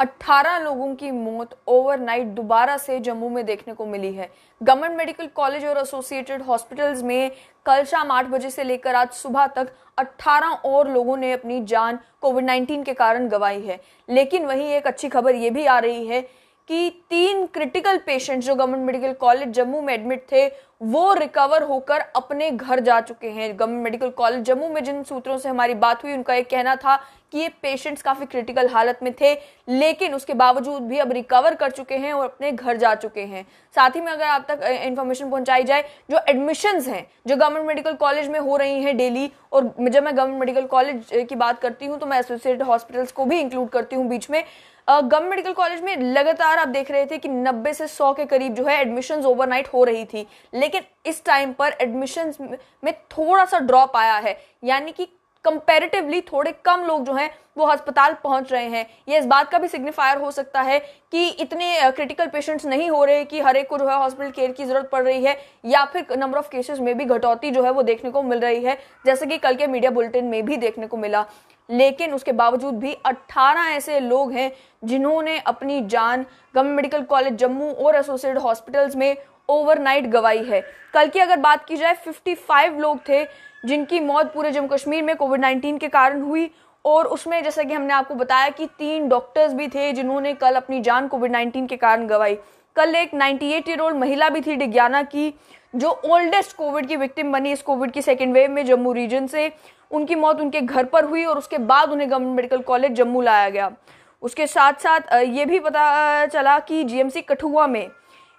18 लोगों की मौत ओवरनाइट दोबारा से जम्मू में देखने को मिली है। गवर्नमेंट मेडिकल कॉलेज और एसोसिएटेड हॉस्पिटल्स में कल शाम 8 बजे से लेकर आज सुबह तक 18 और लोगों ने अपनी जान कोविड-19 के कारण गंवाई है। लेकिन वहीं एक अच्छी खबर ये भी आ रही है कि 3 क्रिटिकल पेशेंट्स जो गवर्नमेंट मेडिकल कॉलेज जम्मू में एडमिट थे वो रिकवर होकर अपने घर जा चुके हैं। गवर्नमेंट मेडिकल कॉलेज जम्मू में जिन सूत्रों से हमारी बात हुई उनका एक कहना था कि ये पेशेंट्स काफी क्रिटिकल हालत में थे, लेकिन उसके बावजूद भी अब रिकवर कर चुके हैं और अपने घर जा चुके हैं। साथ ही में अगर आप तक इंफॉर्मेशन पहुंचाई जाए, जो एडमिशंस हैं जो गवर्नमेंट मेडिकल कॉलेज में हो रही हैं डेली, और जब मैं गवर्नमेंट मेडिकल कॉलेज की बात करती हूँ तो मैं एसोसिएटेड हॉस्पिटल्स को भी इंक्लूड करती हूँ बीच में। गवर्नमेंट मेडिकल कॉलेज में लगातार आप देख रहे थे कि 90 से 100 के करीब जो है एडमिशंस ओवरनाइट हो रही थी, लेकिन इस टाइम पर एडमिशंस में थोड़ा सा ड्रॉप आया है, यानी कि कंपैरेटिवली थोड़े कम लोग जो हैं वो अस्पताल पहुंच रहे हैं। ये इस बात का भी सिग्निफायर हो सकता है कि इतने क्रिटिकल पेशेंट्स नहीं हो रहे कि हर एक को जो है हॉस्पिटल केयर की जरूरत पड़ रही है, या फिर नंबर ऑफ केसेस में भी घटौती जो है वो देखने को मिल रही है, जैसे कि कल के मीडिया बुलेटिन में भी देखने को मिला। लेकिन उसके बावजूद भी 18 ऐसे लोग हैं जिन्होंने अपनी जान गवर्नमेंट मेडिकल कॉलेज जम्मू और एसोसिएटेड हॉस्पिटल्स में ओवरनाइट गंवाई है। कल की अगर बात की जाए 55 लोग थे जिनकी मौत पूरे जम्मू कश्मीर में कोविड-19 के कारण हुई, और उसमें जैसा कि हमने आपको बताया कि 3 डॉक्टर्स भी थे जिन्होंने कल अपनी जान कोविड-19 के कारण गंवाई। कल एक 98 ईयर ओल्ड महिला भी थी डिग्याना की, जो ओल्डेस्ट कोविड की विक्टिम बनी इस कोविड की सेकेंड वेव में जम्मू रीजन से। उनकी मौत उनके घर पर हुई और उसके बाद उन्हें गवर्नमेंट मेडिकल कॉलेज जम्मू लाया गया। उसके साथ साथ ये भी पता चला कि जीएमसी कठुआ में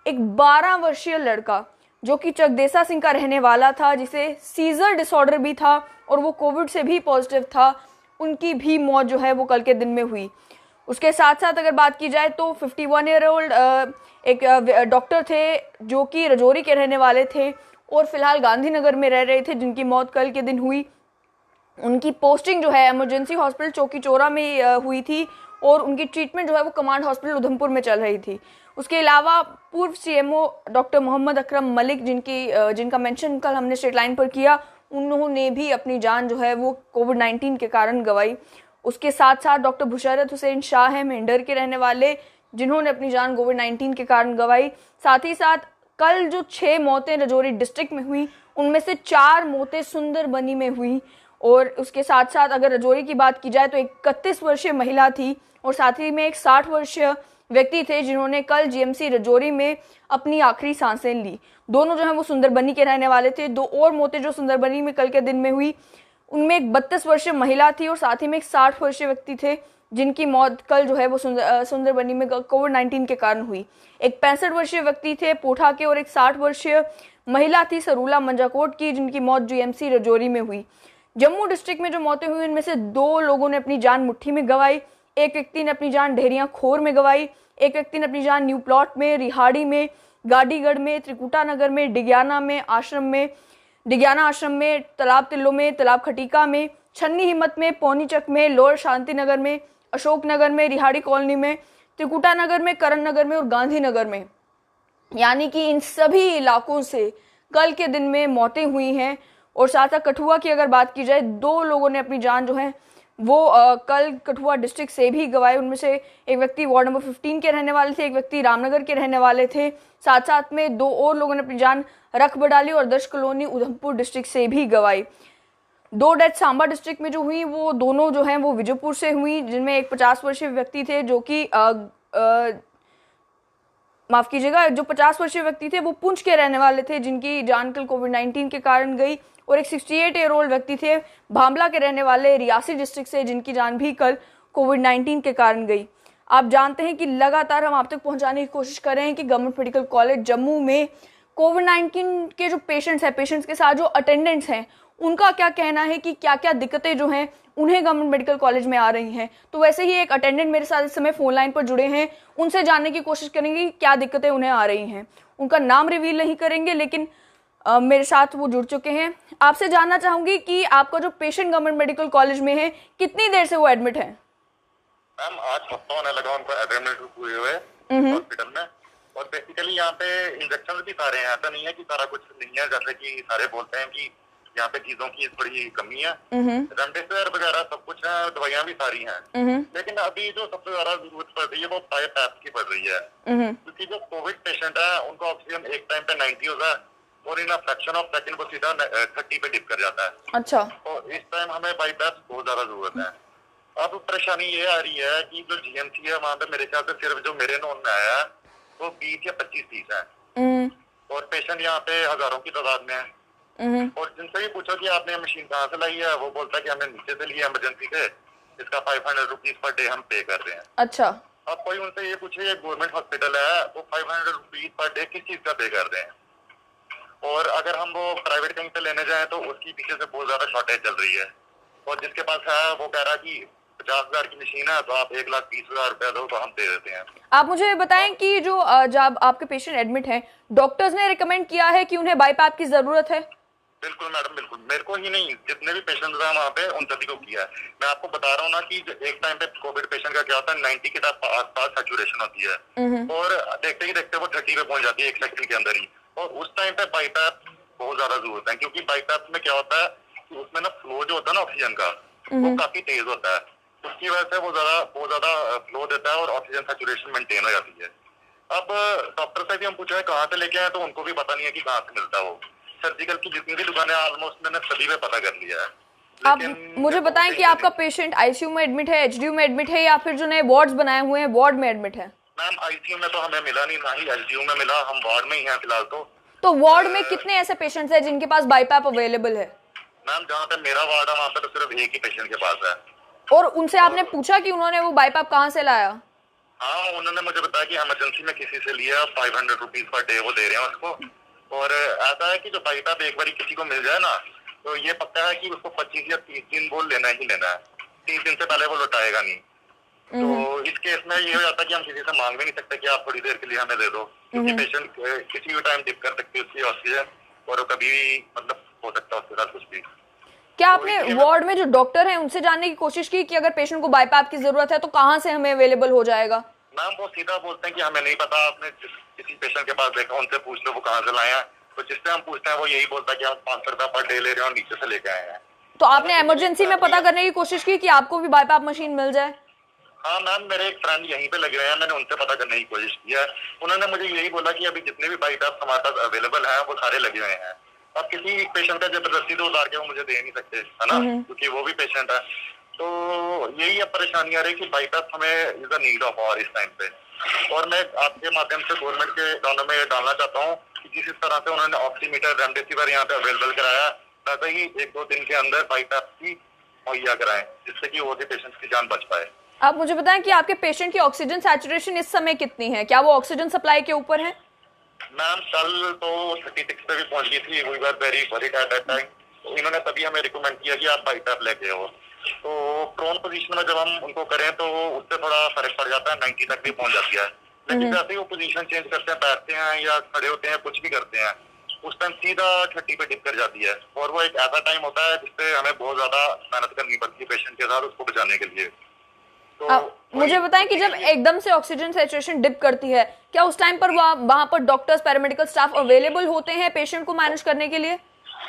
एक 12 वर्षीय लड़का जो कि चकदेसा सिंह का रहने वाला था, जिसे सीजर डिसऑर्डर भी था और वो कोविड से भी पॉजिटिव था, उनकी भी मौत जो है वो कल के दिन में हुई। उसके साथ साथ अगर बात की जाए तो 51 ईयर ओल्ड एक डॉक्टर थे जो कि रजौरी के रहने वाले थे और फिलहाल गांधीनगर में रह रहे थे, जिनकी मौत कल के दिन हुई। उनकी पोस्टिंग जो है इमरजेंसी हॉस्पिटल चौकी चौरा में हुई थी और उनकी ट्रीटमेंट जो है वो कमांड हॉस्पिटल उधमपुर में चल रही थी। उसके अलावा पूर्व सीएमओ डॉक्टर मोहम्मद अकरम मलिक, जिनका मेंशन कल हमने स्ट्रेट लाइन पर किया, उन्होंने भी अपनी जान जो है वो कोविड-19 के कारण गंवाई। उसके साथ साथ डॉक्टर बुशरत हुसैन शाह है मेंढर के रहने वाले, जिन्होंने अपनी जान कोविड-19 के कारण गंवाई। साथ ही साथ कल जो 6 मौतें रजौरी डिस्ट्रिक्ट में हुई, उनमें से 4 मौतें सुंदरबनी में हुई। और उसके साथ साथ अगर रजौरी की बात की जाए तो 31 वर्षीय महिला थी और साथ ही में एक 60 वर्षीय व्यक्ति थे जिन्होंने कल जीएमसी रजौरी में अपनी आखिरी सांसें ली। दोनों जो है वो सुंदरबनी के रहने वाले थे। 2 और मौतें जो सुंदरबनी में कल के दिन में हुई, उनमें एक 32 वर्षीय महिला थी और साथ ही में एक 60 वर्षीय व्यक्ति थे जिनकी मौत कल जो है वो सुंदरबनी में कोविड-19 के कारण हुई। एक 65 वर्षीय व्यक्ति थे पोठा के और एक 60 वर्षीय महिला थी सरूला मंजाकोट की, जिनकी मौत जीएमसी रजौरी में हुई। जम्मू डिस्ट्रिक्ट में जो मौतें हुई उनमें से 2 लोगों ने अपनी जान मुट्ठी में गंवाई। एक व्यक्ति ने अपनी जान ढेरिया खोर में गंवाई, एक व्यक्ति ने अपनी जान न्यू प्लॉट में, रिहाड़ी में, गाडीगढ़ में, त्रिकुटा नगर में, डिग्याना आश्रम में, तालाब तिल्लो में, तालाब खटीका में, छन्नी हिम्मत में, पौनीचक में, लोअर शांति नगर में, अशोक नगर में, रिहाड़ी कॉलोनी में, त्रिकुटा नगर में, करण नगर में और गांधीनगर में। यानी कि इन सभी इलाकों से कल के दिन में मौतें हुई हैं। और साथ ही कठुआ की अगर बात की जाए, 2 लोगों ने अपनी जान जो है वो कल कठुआ डिस्ट्रिक्ट से भी गंवाई। उनमें से एक व्यक्ति वार्ड नंबर 15 के रहने वाले थे, एक व्यक्ति रामनगर के रहने वाले थे। साथ साथ में 2 और लोगों ने अपनी जान रख बडाली और दर्श कॉलोनी उधमपुर डिस्ट्रिक्ट से भी गंवाई। 2 डेथ सांबा डिस्ट्रिक्ट में जो हुई वो दोनों जो हैं वो विजयपुर से हुई, जिनमें एक 50 वर्षीय व्यक्ति थे जो कि माफ कीजिएगा, जो 50 वर्षीय व्यक्ति थे वो पुंछ के रहने वाले थे, जिनकी जान कल कोविड-19 के कारण गई। और एक 68 ईयर ओल्ड व्यक्ति थे भामला के रहने वाले रियासी डिस्ट्रिक्ट से, जिनकी जान भी कल कोविड-19 के कारण गई। आप जानते हैं कि लगातार हम आप तक पहुंचाने की कोशिश कर रहे हैं कि गवर्नमेंट मेडिकल कॉलेज जम्मू में कोविड-19 के जो पेशेंट्स हैं, पेशेंट्स के साथ जो अटेंडेंट्स हैं, उनका क्या कहना है कि क्या क्या दिक्कतें जो हैं उन्हें गवर्नमेंट मेडिकल कॉलेज में आ रही हैं। तो वैसे ही एक अटेंडेंट मेरे साथ इस समय फोन लाइन पर जुड़े हैं, उनसे जानने की कोशिश करेंगे कि क्या दिक्कतें उन्हें आ रही हैं। उनका नाम रिवील नहीं करेंगे, लेकिन मेरे साथ वो जुड़ चुके हैं। आपसे जानना चाहूंगी कि आपका जो पेशेंट गवर्नमेंट मेडिकल कॉलेज में है, कितनी देर से वो एडमिट है? मैम आज हफ्ता होने लगा उनको एडमिट हुए हुए हॉस्पिटल में, और बेसिकली यहाँ पे इंजेक्शन भी सारे हैं। ऐसा नहीं है कि सारा कुछ नहीं है, जैसे कि सारे बोलते हैं कि यहाँ पे चीजों की थोड़ी कमी है, रेमडेसिविर वगैरह सब कुछ है, दवाइयाँ भी सारी हैं, लेकिन अभी जो सबसे ज्यादा जरूरत पड़ रही है वो बाईपैप की पड़ रही है, क्योंकि जो कोविड पेशेंट है उनको ऑक्सीजन एक टाइम पे 90 होता है और इन फ्रैक्शन ऑफ सेकंड वो सीधा 30 पे डिप कर जाता है। अच्छा। तो इस टाइम हमें बाईपैप बहुत ज्यादा जरूरत है। अब परेशानी ये आ रही है कि जो जीएमसी है वहाँ पे मेरे ख्याल से सिर्फ जो मेरे नोन में आया है वो 20 या 25 पीस है, और पेशेंट यहाँ पे हजारों की तादाद में है। और जिनसे भी पूछो कि आपने मशीन कहाँ से लाई है, वो बोलता है कि हमने नीचे से लिया इमरजेंसी से, इसका 500 रुपीज पर डे हम पे कर रहे हैं। अच्छा। अब कोई उनसे ये पूछे ये गवर्नमेंट हॉस्पिटल है वो 500 रुपीज पर डे किस चीज का पे कर रहे हैं, और अगर हम वो प्राइवेट कहीं पे लेने जाए तो उसकी पीछे से बहुत ज्यादा शॉर्टेज चल रही है, और जिसके पास है वो कह रहा है कि 50,000 की मशीन है तो आप 1,20,000 रुपया दो तो हम दे देते हैं। आप मुझे बताएं कि जो जब आपके पेशेंट एडमिट हैं, डॉक्टर्स ने रिकमेंड किया है कि उन्हें बाईपैप की जरूरत है? बिल्कुल मैडम, बिल्कुल, मेरे को ही नहीं जितने भी पेशेंट हैं वहाँ पे उन सभी को किया है। मैं आपको बता रहा हूँ ना कि एक टाइम पे कोविड पेशेंट का क्या होता है, 90 के आसपास सैचुरेशन होती है और देखते ही देखते वो 30 पे पहुंच जाती है 1 सेकंड के अंदर ही, और उस टाइम पे बाईपैप बहुत ज्यादा जरूरत है, क्योंकि बाईपैप में क्या होता है कि उसमें ना फ्लो जो होता है ना ऑक्सीजन का वो काफी तेज होता है, उसकी वजह से वो बहुत ज्यादा फ्लो देता है और ऑक्सीजन सैचुरेशन मेंटेन हो जाती है। अब डॉक्टर से भी हम पूछे कहाँ से लेके आए तो उनको भी पता नहीं है कि कहाँ से मिलता है वो। सर्जिकल की जितनी भी दुकानें ऑलमोस्ट मैंने सभी पे पता कर लिया है। आप मुझे बताएं कि आपका पेशेंट आईसीयू में एडमिट है, एचडीयू में एडमिट है, या फिर जो नए वार्ड्स बनाए हुए हैं वार्ड में एडमिट है? मैम आईसीयू में तो हमें मिला नहीं, ना ही एचडीयू में मिला, हम वार्ड में ही हैं फिलहाल। तो वार्ड में कितने ऐसे पेशेंट्स हैं जिनके पास बाईपैप अवेलेबल है? मैम जहाँ पे मेरा वार्ड है वहाँ पे तो सिर्फ एक ही पेशेंट के पास है। और उनसे आपने पूछा कि उन्होंने वो बाईपैप कहाँ से लाया? हाँ, उन्होंने मुझे बताया कि इमरजेंसी में किसी से लिया, 500 रुपीज पर डे वो दे रहे हैं उसको, और ऐसा है कि जो बाईपैप एक बार किसी को मिल जाए ना तो ये पक्का है कि उसको 25 या 30 दिन वो लेना ही लेना है, 30 दिन से पहले वो लौटाएगा नहीं। तो इस केस में ये हो जाता है कि हम किसी से मांग भी नहीं सकते कि आप थोड़ी देर के लिए हमें दे दो, क्योंकि पेशेंट किसी भी टाइम डिप कर सकती है उसकी ऑक्सीजन, और कभी भी मतलब हो सकता है उसके साथ कुछ भी। क्या आपने वार्ड में जो डॉक्टर हैं उनसे जानने की कोशिश की कि अगर पेशेंट को बाईपैप की जरूरत है तो कहाँ से हमें अवेलेबल हो जाएगा? मैम वो सीधा बोलते हैं कि हमें नहीं पता, आपने किसी पेशेंट के पास देखा उनसे पूछ लो वो कहाँ से लाए हैं। तो जिससे हम पूछते हैं वो यही बोलता है कि हम 500 रुपया पर डे ले रहे हैं और नीचे से लेके आए हैं। तो आपने इमरजेंसी में पता करने की कोशिश की कि आपको भी बाईपैप मशीन मिल जाए? हाँ मैम, मेरे एक फ्रेंड यहीं पे लगे हुए हैं, मैंने उनसे पता करने की कोशिश की है। उन्होंने मुझे यही बोला कि अभी जितने भी बाईपैप हमारे पास अवेलेबल हैं वो सारे लगे हुए हैं। अब किसी पेशेंट का जबरदस्ती तो उतार के वो मुझे दे नहीं सकते, है ना, क्योंकि वो भी पेशेंट है। तो यही अब परेशानी आ रही है कि बाईपैप हमें is the need of hour इस टाइम पे, और मैं आपके माध्यम से गवर्नमेंट के कानों में डालना चाहता हूँ कि जिस तरह से उन्होंने ऑक्सीमीटर रेमडेसिविर यहाँ पे अवेलेबल कराया, वैसे ही 1-2 दिन के अंदर बाईपैप की मुहैया कराएं, जिससे कि वो भी पेशेंट्स की जान बच पाए। आप मुझे बताएं कि आपके पेशेंट की ऑक्सीजन सैचुरेशन इस समय कितनी है? क्या वो ऑक्सीजन सप्लाई के ऊपर है? मैम कल तो 36 पे भी पहुंच गई थी, we were very worried at that time. तो इन्होंने तभी हमें रिकमेंड किया कि आप बाईपैप लेके आओ। तो प्रोन पोजीशन में जब हम उनको करें तो उससे थोड़ा फर्क पड़ जाता है, 90 तक भी पहुंच जाती है, लेकिन जैसे ही वो पोजीशन चेंज करते हैं, बैठते हैं या खड़े होते हैं, कुछ भी करते हैं, उस टाइम सीधा 30 पे डिप कर जाती है, और वो एक ऐसा टाइम होता है जिससे हमें बहुत ज्यादा मेहनत करनी पड़ती है पेशेंट के साथ उसको बचाने के लिए। तो मुझे बताएं कि जब एकदम से ऑक्सीजन सैचुरेशन डिप करती है, क्या उस टाइम पर वहां पर डॉक्टर्स, पैरामेडिकल स्टाफ अवेलेबल होते हैं पेशेंट को मैनेज करने के लिए?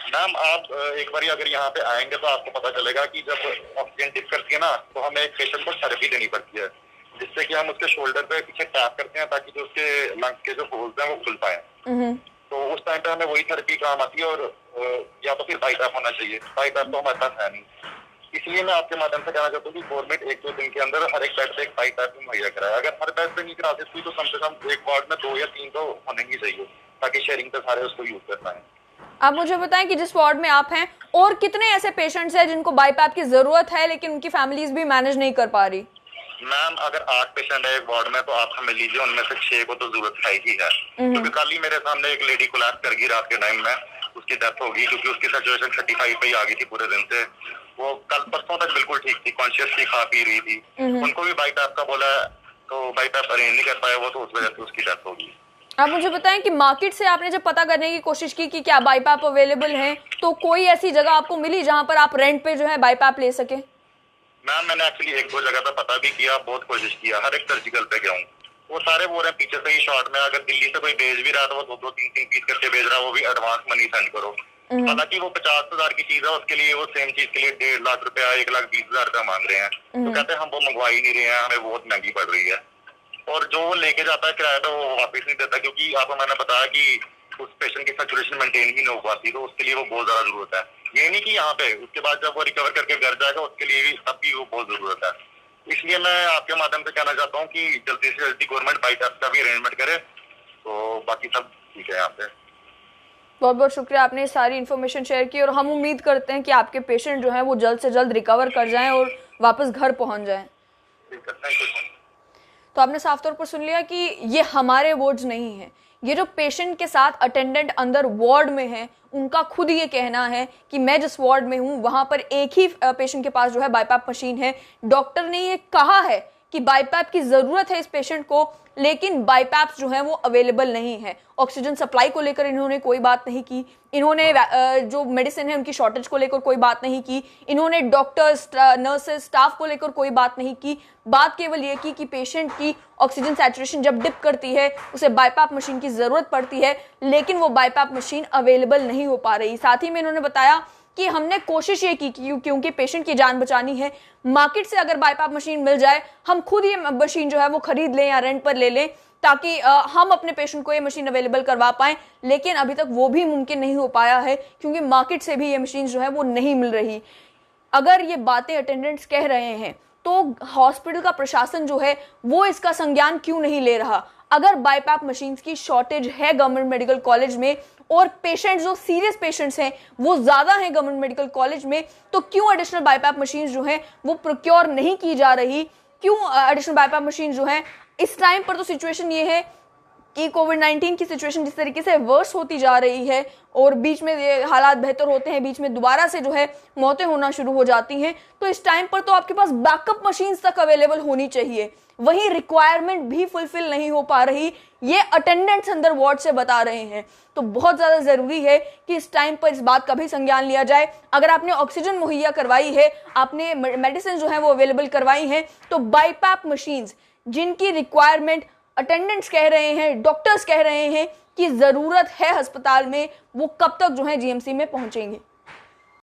मैम आप एक बार अगर यहाँ पे आएंगे तो आपको पता चलेगा कि जब ऑक्सीजन डिप करती है ना तो हमें एक पेशेंट को थेरेपी देनी पड़ती है, जिससे कि हम उसके शोल्डर पे पीछे टैप करते हैं ताकि जो उसके लंग्स के जो होल्स हैं वो खुल पाए। तो उस टाइम पे हमें वही थेरेपी काम आती है, और या तो फिर बाईपैप होना चाहिए। बाईपैप तो हमारे पास है नहीं, इसलिए मैं आपके माध्यम से कहना चाहता हूँ कि गवर्नमेंट 1-2 दिन के अंदर हर एक बेड पे एक बाईपैप मुहैया कराए। अगर हर बेड पे नहीं करा सकती तो कम से कम एक वार्ड में 2 या 3 तो होने ही चाहिए, ताकि शेयरिंग पे सारे उसको यूज कर पाए। आप मुझे बताएं कि जिस वार्ड में आप हैं और कितने ऐसे पेशेंट्स हैं जिनको बाईपैप की जरूरत है लेकिन उनकी फैमिलीज भी मैनेज नहीं कर पा रही? मैम अगर 8 पेशेंट है एक वार्ड में तो आप समझ लीजिए उनमें से 6 को तो जरूरत है ही है, क्योंकि कल ही मेरे सामने एक लेडी कोलैप्स कर गई रात के टाइम में, उसकी डेथ हो गई क्योंकि उसकी सिचुएशन 35 पे ही आ गई थी पूरे दिन से। वो कल परसों तक बिल्कुल ठीक थी, कॉन्शियस थी, खा पी रही थी, उनको भी बाईपैप का बोला तो बाईपैप अरेंज नहीं कर पाया वो, तो उस वजह से उसकी डेथ हो गई। आप मुझे बताएं कि मार्केट से आपने जब पता करने की कोशिश की कि क्या बाईपैप अवेलेबल है, तो कोई ऐसी जगह आपको मिली जहां पर आप रेंट पे जो है बाईपैप ले सके? मैम मैंने एक्चुअली 1-2 जगह पे पता भी किया, बहुत कोशिश किया, हर एक सर्जिकल पे गया हूँ, वो सारे बोल रहे हैं पीछे से ही शॉर्ट में, अगर दिल्ली से कोई भेज भी रहा है तो वो 2-2, 3-3 पीस करके भेज रहा है, वो भी एडवांस मनी सेंड करो। हालांकि वो 50,000 की चीज है, उसके लिए वो सेम चीज के लिए 1.5 लाख रुपया, 1,20,000 रुपया मांग रहे हैं। तो कहते हैं हम वो मंगवा ही नहीं रहे हैं, हमें बहुत महंगी पड़ रही है। और जो वो लेके जाता है किराया पे वो वापस नहीं देता, क्योंकि आपको मैंने बताया कि उस पेशेंट की सैचुरेशन मेंटेन ही नहीं हो पाती, तो उसके लिए वो बहुत ज्यादा जरूरत है। ये नहीं कि यहाँ पे उसके बाद जब वो रिकवर करके घर जाएगा उसके लिए भी तब भी वो बहुत जरूरत है। इसलिए मैं आपके माध्यम से कहना चाहता हूँ कि जल्दी से जल्दी गवर्नमेंट बाईपास का भी अरेंजमेंट करे, तो बाकी सब ठीक है यहाँ पे। बहुत बहुत शुक्रिया, आपने सारी इन्फॉर्मेशन शेयर की और हम उम्मीद करते हैं कि आपके पेशेंट जो हैं वो जल्द से जल्द रिकवर कर जाएं और वापस घर पहुंच जाएं। ठीक है, थैंक यू। तो आपने साफ तौर पर सुन लिया कि ये हमारे वार्ड्स नहीं है, ये जो पेशेंट के साथ अटेंडेंट अंदर वार्ड में है उनका खुद ये कहना है कि मैं जिस वार्ड में हूँ वहां पर एक ही पेशेंट के पास जो है बाईपैप मशीन है। डॉक्टर ने ये कहा है कि बाईपैप की जरूरत है इस पेशेंट को, लेकिन बाईपैप्स जो है वो अवेलेबल नहीं है। ऑक्सीजन सप्लाई को लेकर इन्होंने कोई बात नहीं की, इन्होंने जो मेडिसिन है उनकी शॉर्टेज को लेकर कोई बात नहीं की, इन्होंने डॉक्टर्स, नर्सेस, स्टाफ को लेकर कोई बात नहीं की। बात केवल ये की कि पेशेंट की ऑक्सीजन सैचुरेशन जब डिप करती है उसे बाईपैप मशीन की जरूरत पड़ती है, लेकिन वो बाईपैप मशीन अवेलेबल नहीं हो पा रही। साथ ही में इन्होंने बताया कि हमने कोशिश ये की क्योंकि पेशेंट की जान बचानी है, मार्केट से अगर बाईपैप मशीन मिल जाए हम खुद ये मशीन जो है वो खरीद लें या रेंट पर ले लें, ताकि हम अपने पेशेंट को ये मशीन अवेलेबल करवा पाएं। लेकिन अभी तक वो भी मुमकिन नहीं हो पाया है, क्योंकि मार्केट से भी ये मशीन जो है वो नहीं मिल रही। अगर ये बातें अटेंडेंट्स कह रहे हैं तो हॉस्पिटल का प्रशासन जो है वो इसका संज्ञान क्यों नहीं ले रहा? अगर बाईपैप मशीन्स की शॉर्टेज है गवर्नमेंट मेडिकल कॉलेज में और पेशेंट्स जो सीरियस पेशेंट्स हैं वो ज्यादा हैं गवर्नमेंट मेडिकल कॉलेज में, तो क्यों एडिशनल बाईपैप मशीन्स जो हैं वो प्रोक्योर नहीं की जा रही? क्यों एडिशनल बाईपैप मशीन जो है? इस टाइम पर तो सिचुएशन ये है कि कोविड-19 की सिचुएशन जिस तरीके से वर्स होती जा रही है और बीच में ये हालात बेहतर होते हैं, बीच में दोबारा से जो है मौतें होना शुरू हो जाती हैं, तो इस टाइम पर तो आपके पास बैकअप मशीन्स तक अवेलेबल होनी चाहिए। वही रिक्वायरमेंट भी फुलफिल नहीं हो पा रही, ये अटेंडेंट्स अंदर वार्ड से बता रहे हैं। तो बहुत ज्यादा जरूरी है कि इस टाइम पर इस बात का भी संज्ञान लिया जाए। अगर आपने ऑक्सीजन मुहैया करवाई है, आपने मेडिसिन जो है वो अवेलेबल करवाई है, तो बाईपैप मशीन्स जिनकी रिक्वायरमेंट अटेंडेंट्स कह रहे हैं, डॉक्टर्स कह रहे हैं कि जरूरत है अस्पताल में, वो कब तक जो है जीएमसी में पहुंचेंगे।